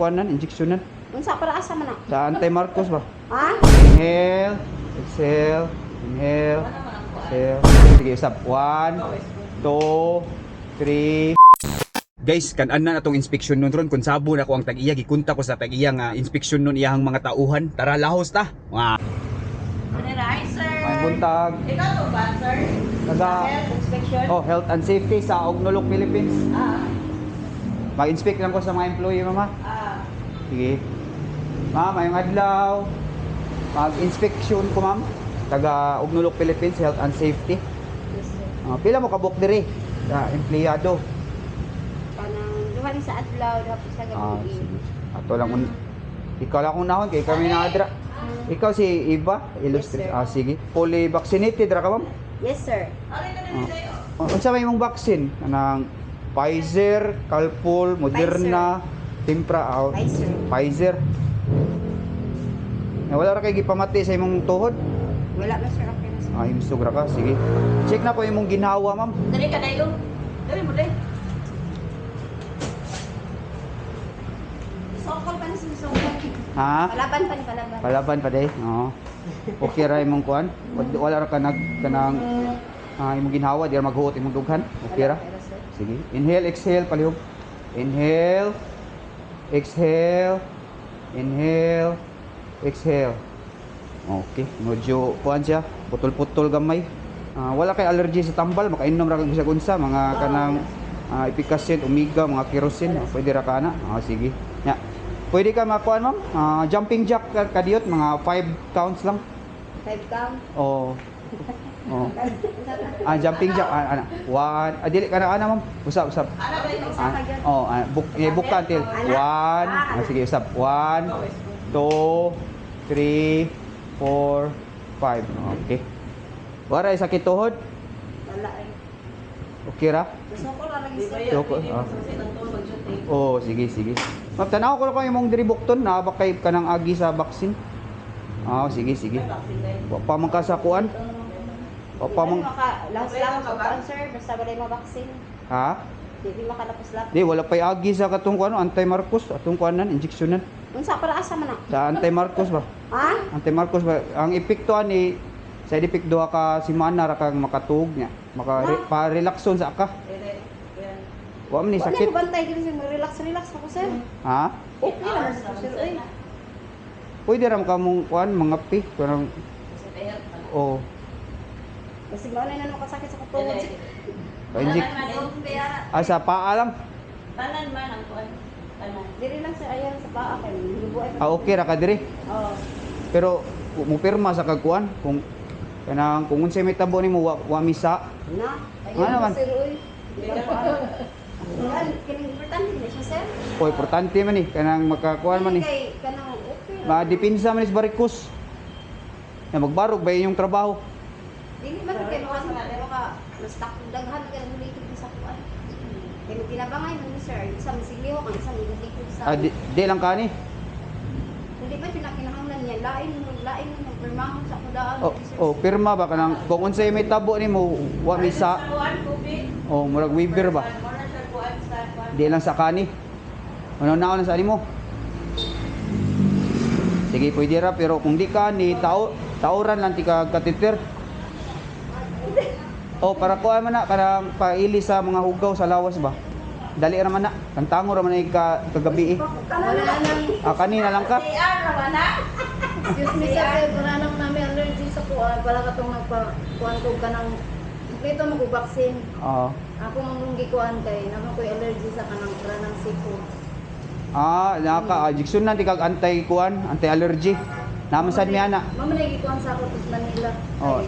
kuanan, injeksyonan. Unsa para asa man na? Sa anti-Marcos ba? Ha? Inhale, exhale, inhale, exhale. Sige, stop. 1, 2, 3. Guys, kanan na atong inspeksyon nun ron kung sabo na ko ang tag-iya, gikunta ko sa tag-iya nga inspeksyon nun iyang mga tauhan. Tara, lahos ta. Mga Hi, sir. may buntag. Ikaw to ba, sir? Taga Health inspection? Health and Safety sa Ognolok, Philippines. Ah. Mag-inspect lang ko sa mga employee, mama. Ah. Sige. Ma'am, ngayong adlaw. Mag-inspection ko, ma'am. Taga Ognolok, Philippines, Health and Safety. Yes, sir. Pila mo kabuk diri sa empleyado? Kanang duha ni sa adlaw dapat sa gabi. Sige. Ato lang ikaw lang unahon kay kami na adra. Ikaw si Iba, illustrate. Yes, sir. Sige. Fully vaccinated ra ka, ma'am? Yes, sir. Unsa may imong vaccine? Kanang Pfizer, Calpol, Moderna, Tempra, Pfizer. Pfizer. Wala ra kay gipamati sa imong tuhod? Wala na, sir. Okay na, sir. Himsog ra ka, sige. Check na ko imong ginhawa, ma'am. Dali ka dayo. Dali mo dali. Sokol pa ni si Sokol. Ha? Palaban pa ni palaban. Palaban pa day. Oo. Okay ra imong kuan? Wala ra ka kanang imong ginhawa, di ra maghuot imong dughan. Okay ra? Wala, sir. Sige. Inhale, exhale, palihog. Inhale. Exhale. Inhale. Exhale. Okay. Medyo kuan siya. Putol-putol gamay. Wala kay allergy sa tambal. Makainom ra kag unsa mga kanang epicacid, omega, mga kerosene. Pwede ra ka na. Sige. Ya. Pwede ka makuan, ma'am. Jumping jack kadiyot. Mga 5 counts lang. 5 count. Oh. Oh. Jumping jack. One. Dili ka na, ma'am. Usap. Buka till. 1. Sige, usap. 1, 2, 3, 4, 5. Okay. Wala sakit tuhod. Wala eh. Okay ra? Sokol ra lagi, sir. Sokol. Oh, sige. Magtanaw ko lang imong diri bukton na ba kay kanang agi sa vaccine. Sige. Wa pa man ka sa kuan. Wa pa man. Last lang sa kuan, sir. Basta ba mo vaccine? Ha? Di makalapos lang. Di wala pay agi sa katong kuan anti-Marcos, atong kuanan injeksyonan. Unsa para asa man na? Sa anti-Marcos ba? Ha? Anti-Marcos ba? Ang epekto ani side effect duha ka semana ra kang makatug nya. Pa-relaxon sa ka. Wa man ni Sakit. sakit. Wala bantay diri sir, relax ako sir. Ha? Okay lang sa sir oy. Pwede ram ka mong kuan mga pi kanang oh, Kasi mao na nano kasakit sa katungod. pa-inject. Sa paa lang. Tanan man ang kuan. Tanan. Diri lang sir ayan sa paa kay hibuay. Okay ra ka diri. Oo. Pero mo pirma sa kagkuan kung kanang kung unsay may tabo nimo wa misa. Na. Ano naman? Sir oy. Kining importante na siya sir. O importante man ni kanang makakuan man ni. Kay kanang okay. Madipinsa man is barikos. Na magbarog ba yung trabaho? Dili man kay maka na-stock daghan kay ulitin sa kuan. Kaya tinabangay man ni sir, isang sigliho kan isang ulitin sa. Di lang kani. Hindi ba pinakinahanglan niya lain mo permahon sa kudaan. Pirma ba kanang kung unsay may tabo nimo wa misa. Murag waiver ba? Di lang sa kani. Ano na sa mo? Sige, pwede ra pero kung di ka ni tauran lang ti ka katiter. Para ko man na kanang paili sa mga hugaw sa lawas ba. Dali ra man na. Kantango ra man ay kagabi eh. Kanina lang ka. Excuse me sir, wala nang namin allergy sa kuan. Wala ka tong nagpa-kuan ko ka ng kompleto mo ko vaccine. Ako mong gikuan kay naman ko allergy sa kanang ng seafood. Injection na ti kag anti-allergy. Naman sad mi ana. Mama na gikuan sa ako tus Manila.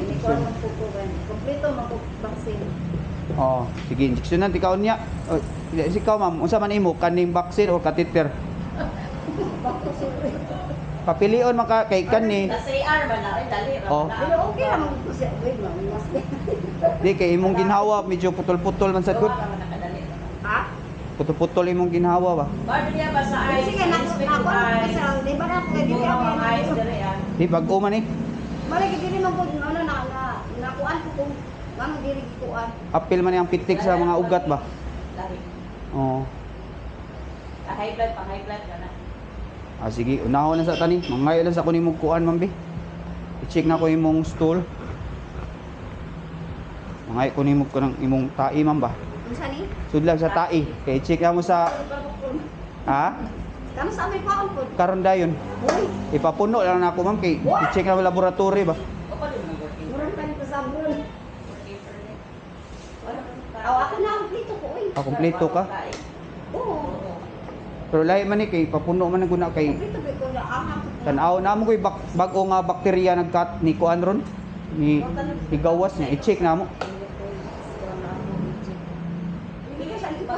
Ni kuan man ko kompleto man ko vaccine. Sige, injection na ti kaon niya. Ikaw ma'am, unsa man imo kaning vaccine o catheter? Papilion man ka kay kani. Sa CR ba na dali ra na. Pero okay ra man ko siya. Wait lang, mas. Di kay imong ginhawa medyo putol-putol man sad gud. Ha? Putol-putol imong ginhawa ba? Bardiya ba sa ay? Sige, ako sa di ba na ako dili ako. Di bag-o man eh. Mali dili man ko nakuan ko kung ano diri gikuan. Apil man yang pitik sa mga ugat ba? Lahi. Oo. High blood pa, high blood ka na. Sige, unahon na sa tani. Mangayo lang sa kunin mong kuan, ma'am, be. I-check na ko imong stool. Mangayo kunin mo ko ng imong tai, ma'am ba? Unsa ni? Sudlag sa tai. Kay check na mo sa ha? Kano sa amin pa po? Karon dayon. Uy, Ipapuno lang na ako, ma'am, kay i-check na mo laboratory ba. murang ka ni pa sabon. Aw, ako na ang plito ko, uy. Kompleto ka. Oo. Pero lahi man ni kay papuno man ang guna kay Plito ba ko na ahang. tan-aw na mo koy bag-o nga bakterya nagkat ni kuan ron ni igawas niya i-check na mo. Hindi ka sa ito.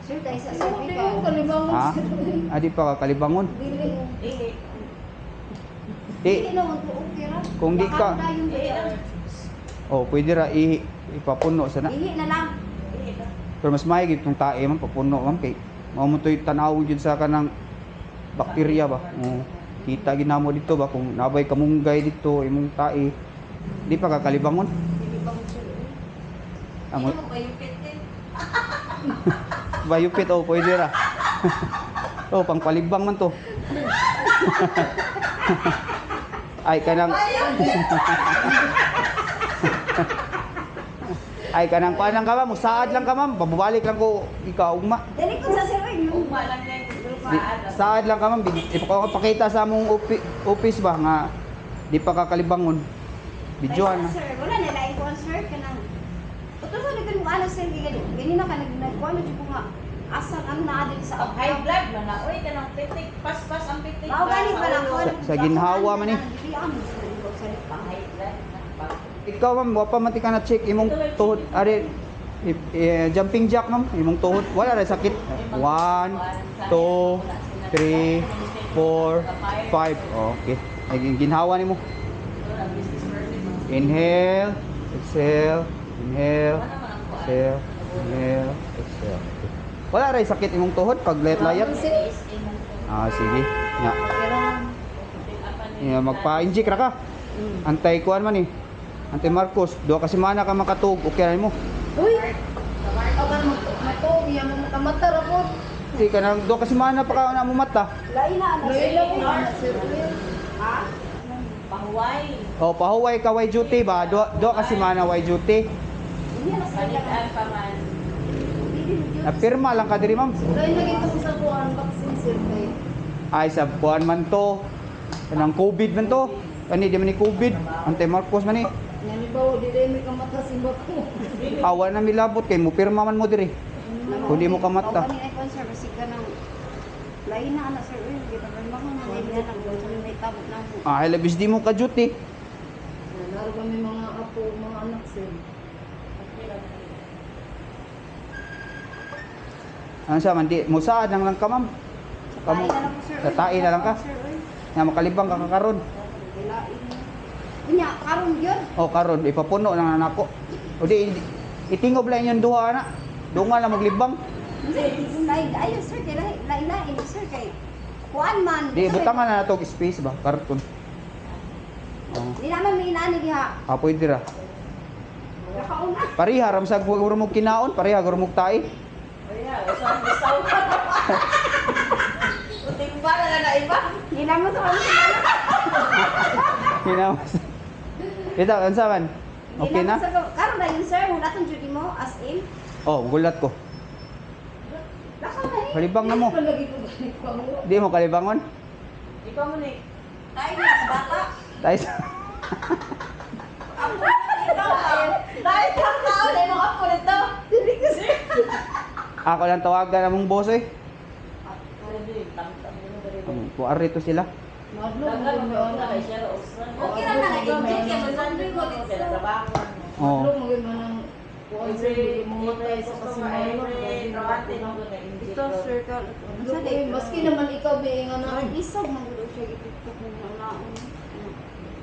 Sir, tayo sa sabi ka. Ha? Adi pa ka kalibangon. Dili. Di Dili naman ko okay ra. Kung di ka- Baka tayo dito. oh pwede ra ipapuno sana. Ihi na lang. Pero mas maigi itong tae man papuno man kay mao mo toy tan-aw jud sa kanang bakterya ba. Kita ginamo dito ba kung nabay kamunggay dito imong tae. Di pa ka kalibangon. Dili pa mo sir. Amo Ano ba yung pitin? bayupit oh pwede ra. Oh pangpalibang man to. Ay kanang ay kanang kuan lang ka ba, musaad lang ka ma'am, pabalik lang ko ikaw ugma. Dili ko sa sir, yung Saad lang ka ma'am, ipakita sa among office ba nga di pa kakalibangon. Videohan na. Sir, wala na lain ko sir kanang. Utos na nagkan mo ano sir ganina ka nagkuan jud ko nga asa ang naa din sa High blood man na. Uy, kanang pitik. Pas-pas ang pitik. Mao gani pa lang ko. Sa ginhawa man eh. High blood na. Ikaw ma'am, wa pa man ti ka na check imong tuhod. Ari jumping jack ma'am, imong tuhod wala ra sakit. 1 2 3 4 5. Okay. Ay ginhawa nimo. Inhale, exhale, inhale, exhale, inhale, exhale. Okay. Wala rin sakit imong tuhod pag layat-layat. Sige. Nga. Magpa-inject ra ka. Antay kuan man eh. Antay Marcos, duha ka semana ka makatug, okay ra mo. Uy. Aban mo mato iya mo kamata ra po. Di ka nang duha ka semana pa ka na mo mata. Lain na na sir. Ha? Pahuway. O pahuway ka way duty ba? Duha ka semana way duty. Hindi na sa Balikan pa man. Napirma lang ka diri ma'am. Lain lagi to sa kuan vaccine sir kay. Ay sa buwan man to. Kanang COVID man to. Kani di man ni COVID. Antay Marcos man ni. Ngani ba di dai mi kamata simbot ko. Awa na milabot kay mo pirma man mo diri. Kung di mo kamata. Ako ni icon sir basig ka nang lain na ana sir uy kita ba mo man din na nang may tabot na po. Ay labis di mo ka duty. Laro ba may mga apo, mga anak sir. Ano siya man di mo saad lang ka ma'am. Tayo na lang po sir. Sa tae na lang ka. Sir uy. Nga makalibang ka karon. Lain. Unya karon gyud. O karon ipapuno lang na nako. O di itingob lang yung duha na. Dunga lang maglibang. Lain ayo sir kay lain sir kay kuan man. Di butangan na natog space ba karton. Oh. Di naman may inani diha. Pwede ra. Nakauna. Pareha ram sa guro mo kinaon, pareha guro mo tae. Ayan, saan gusto ko? Puting ba na iba? Di naman sa kami. Kinawas. Ito, unsa man? Okay na? Karon na yun sir, wala tong duty mo as in. Oh, gulat ko. Lakaw na eh. Kalibang na mo. Di mo kalibangon? Ikaw mo ni. Tayo na sa bata. Tayo Dahil kang tao na yung mga po nito. Ako lang tawagan among boss eh. Kuari to sila. Okay na na nag-enjoy kaya mag-enjoy mo dito. Oh. Ito sir ka. Maski naman ikaw be nga na isog man gud siya gitiktok mo na naon.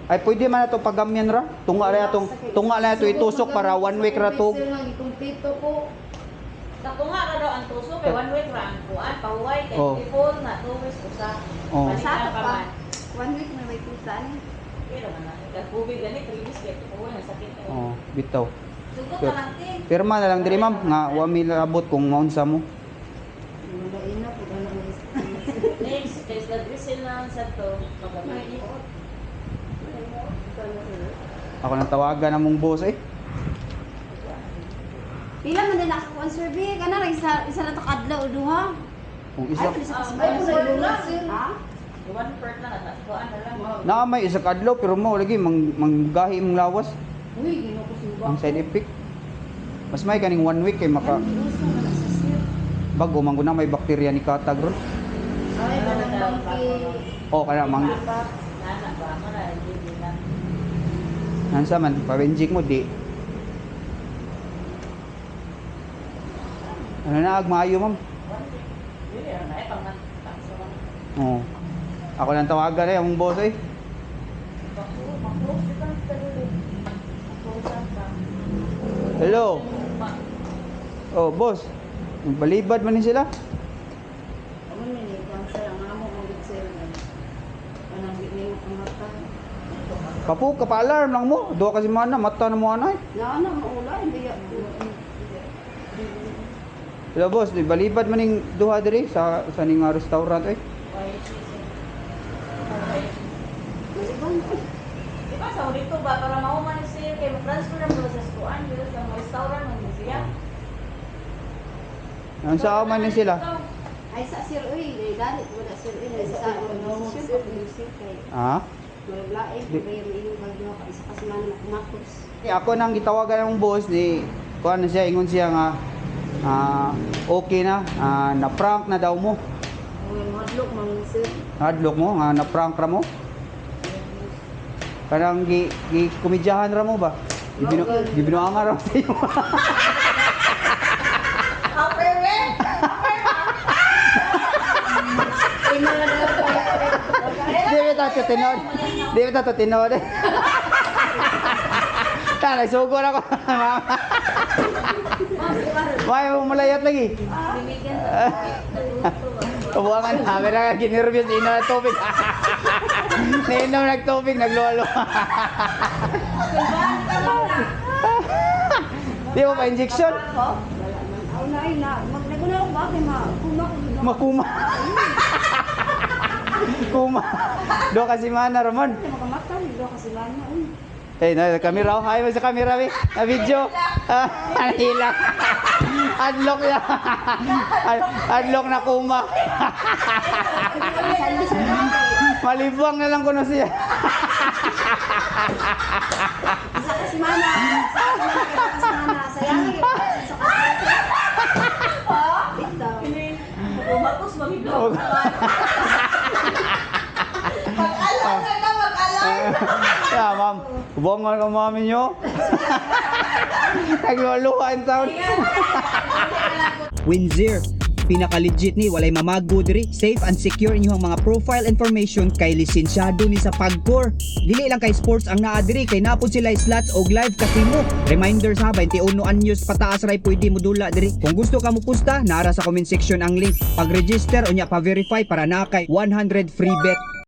Ay pwede man ato pagamyan ra. Tunga ra ito itusok para 1 week ra to. Sir nga gikumpleto ko. Natunga ka daw ang tuso kay 1 week ra ang kuan pahuway kay Oh. before na 2 weeks usa. Oh. Balikan Sa pa pa. man. 1 week na may tusa ni. Pero man na COVID gani 3 weeks kay pahuway na sakit. Oh, bitaw. Sugot na lang tin. Pirma na lang diri ma'am nga wa mi labot kung maunsa mo. Wala ina pud ana. Next, is the drizzle na sa to. Pagabi. Ako nang tawagan ng mong boss eh. Pila man din nakakuha ang survey. Kana isa na to kadlaw o duha. Kung isa, Ay, sa lunas. Ha? One part na natas. Kuan na lang. na may isa kadlaw pero mo lagi manggahi mong lawas. Uy, gino ko suba. Ang side effect. Mas may kaning 1 week kay maka Uso na sa sir. bago man guna may bakterya ni katag ron. Ay, manang bangki. O kana mang Nana ba? Mara, hindi na. nansa man pa-inject mo di. Ano na agmayo ma'am? Dili, na ay pang takso lang. Oo. Ako nang tawagan eh ang boss eh. Maklose kita sa dili. Maklose ka. Hello. Oh, boss. Balibad man ni sila. Ako ni kung sa nga mo mong sir. Anang gini mo mata. Kapu kapa-alarm lang mo. Duha ka semana mata na mo anay. Na maula hindi ya. Hello boss, di balibad man ning duha diri sa ning restaurant eh. Why Malibang. Di ba sa dito ba para mauman siya kay mo-transfer na mo sa kuan dito sa mga restaurant ng siya. Ang sa man ni sila. Ay sa sir uy, dali ko na sir uy, sa sir kay Ha? Marlaing, bayar iyo bagyo ka isa kasi man kumakos. Ako nang gitawagan ng boss ni kuan na siya ingon siya nga okay na, na-prank na daw mo. Uy, madlok man sir. Hadlok mo nga na-prank ra mo. Kanang gi komedyahan ra mo ba? Gibinuanga ra mo sa iyo. Di ba ta tinod? Tala sugo na ko. May mo malayat lagi. Buwangan na, pero ginervyos ino na tubig. Nainom nagtubig, nagluwalo. Di mo pa injection? Aw na ay na, magnaguna ko ba kay kuma ko dito. Makuma. Kuma. Do kasi mana Ramon. Makamata dito kasi man na uy. Eh, na kamera, hi mo sa kamera mi. Na video. Hilang. Unlock na. Unlock na kuma. Malibang na lang ko na siya. Isa kasi mana. Sayang lagi sa kanya. Dito. Umatos magidlo. Yeah, ma'am. Bongon ka mami nyo. Nagluluhan taon. Winzir. Pinaka-legit ni walay mamago diri, safe and secure inyong mga profile information kay lisensyado ni sa Pagcor. Dili lang kay sports ang naa diri kay napod sila slots og live casino. Reminder sa 21 anyos pataas ray pwede mo dula diri. Kung gusto ka mo pusta, nara sa comment section ang link. Pag-register unya pa-verify para na kay 100 free bet.